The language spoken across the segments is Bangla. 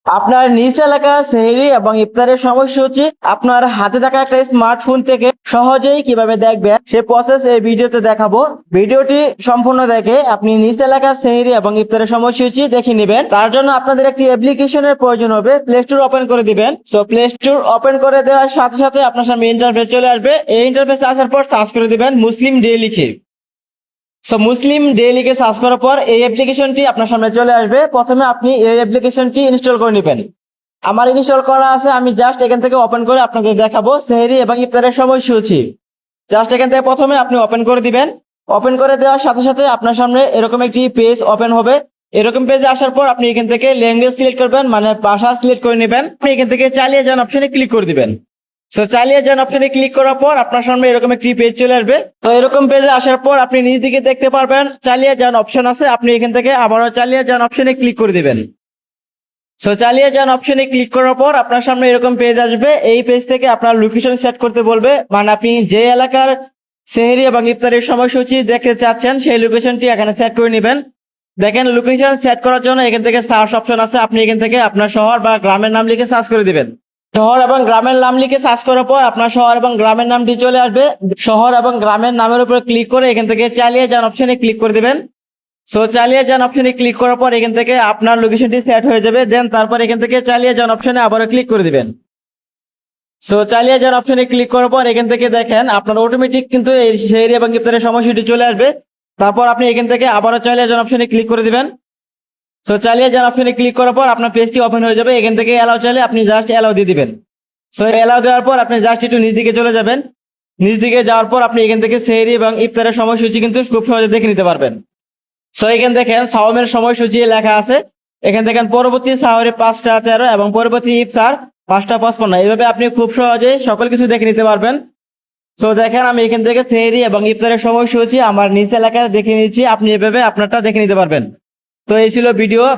আপনার নিজ এলাকার সেহরি এবং ইফতারের সময়সূচি আপনার হাতে থাকা একটা স্মার্টফোন থেকে সহজেই কিভাবে দেখবেন সে প্রসেস এই ভিডিওতে দেখাবো। ভিডিওটি সম্পূর্ণ দেখে আপনি নিজ এলাকার সেহরি এবং ইফতারের সময়সূচি দেখে নেবেন। তার জন্য আপনাদের একটি অ্যাপ্লিকেশনের প্রয়োজন হবে। প্লে স্টোর ওপেন করে দিবেন। সো প্লে স্টোর ওপেন করে দেওয়ার সাথে সাথে আপনার সামনে ইন্টারফেস চলে আসবে। এই ইন্টারফেসে আসার পর সার্চ করে দিবেন মুসলিম ডে লিখে। সো মুসলিম ডে লিখে সার্চ করার পর এই অ্যাপ্লিকেশনটি আপনার সামনে চলে আসবে। প্রথমে আপনি এই অ্যাপ্লিকেশনটি ইনস্টল করে নেবেন। আমার ইনস্টল করা আছে, আমি জাস্ট এখান থেকে ওপেন করে আপনাদের দেখাবো সেহরি এবং ইফতারের সময়সূচি। জাস্ট এখান থেকে প্রথমে আপনি ওপেন করে দিবেন। ওপেন করে দেওয়ার সাথে সাথে আপনার সামনে এরকম একটি পেজ ওপেন হবে। এরকম পেজে আসার পর আপনি এখান থেকে ল্যাঙ্গুয়েজ সিলেক্ট করবেন, মানে ভাষা সিলেক্ট করে নেবেন। আপনি এখান থেকে চালিয়ে যান অপশনে ক্লিক করে দিবেন। সো চালিয়ে যান অপশনে ক্লিক করার পর আপনার সামনে এরকম একটি পেজ চলে আসবে। তো এরকম পেজে আসার পর আপনি নিজ দিকে দেখতে পারবেন চালিয়ে যান অপশন আছে। আপনি এখান থেকে আবারও চালিয়ে যান অপশনে ক্লিক করে দিবেন। সো চালিয়ে যান অপশনে ক্লিক করার পর আপনার সামনে এরকম পেজ আসবে। এই পেজ থেকে আপনার লোকেশন সেট করতে বলবে, মানে আপনি যে এলাকার সেহরি এবং ইফতারের সময়সূচি দেখতে চাচ্ছেন সেই লোকেশনটি এখানে সেট করে নেবেন। দেখেন লোকেশন সেট করার জন্য এখান থেকে সার্চ অপশন আছে। আপনি এখান থেকে আপনার শহর বা গ্রামের নাম লিখে সার্চ করে দিবেন। শহর এবং গ্রামের নাম লিখে সার্চ করার পর আপনার শহর এবং গ্রামের নামটি চলে আসবে। শহর এবং গ্রামের নামের উপর ক্লিক করে এখান থেকে চালিয়ে যান অপশনে ক্লিক করে দিবেন। সো চালিয়ে যান অপশনে ক্লিক করার পর এখান থেকে আপনার লোকেশনটি সেট হয়ে যাবে। দেন তারপর এখান থেকে চালিয়ে যান অপশনে আবারও ক্লিক করে দিবেন। সো চালিয়ে যান অপশনে ক্লিক করার পর এখান থেকে দেখেন আপনার অটোমেটিক কিন্তু এই সেহরি এবং ইফতারের সময়সূচি চলে আসবে। তারপর আপনি এখান থেকে আবারও চালিয়ে যান অপশনে ক্লিক করে দিবেন। সো চালিয়ে যান অপশনে ক্লিক করার পর আপনার পেজটি ওপেন হয়ে যাবে। এখান থেকে অ্যালাউ চাইলে আপনি জাস্ট অ্যালাউ দিয়ে দিবেন। সো অ্যালাউ দেওয়ার পর আপনি জাস্ট একটু নিচ দিকে চলে যাবেন। নিচ দিকে যাওয়ার পর আপনি এখান থেকে সেহরি এবং ইফতারের সময়সূচি কিন্তু খুব সহজে দেখে নিতে পারবেন। সো এখানে দেখেন সাওমের সময়সূচি লেখা আছে। এখান দেখেন পরবর্তী সাহরে 5টা 13 এবং পরবর্তী ইফতার 5টা 55। এইভাবে আপনি খুব সহজে সকল কিছু দেখে নিতে পারবেন। সো দেখেন আমি এখান থেকে সেহরি এবং ইফতারের সময়সূচি আমার নিজ এলাকায় দেখে নিচ্ছি। আপনি এভাবে আপনারটা দেখে নিতে পারবেন। তো এই ছিল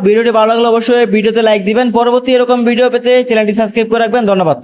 ভিডিওটি ভালো লাগলে অবশ্যই ভিডিওতে লাইক দিবেন। পরবর্তী এরকম ভিডিও পেতে চ্যানেলটি সাবস্ক্রাইব করে রাখবেন। ধন্যবাদ।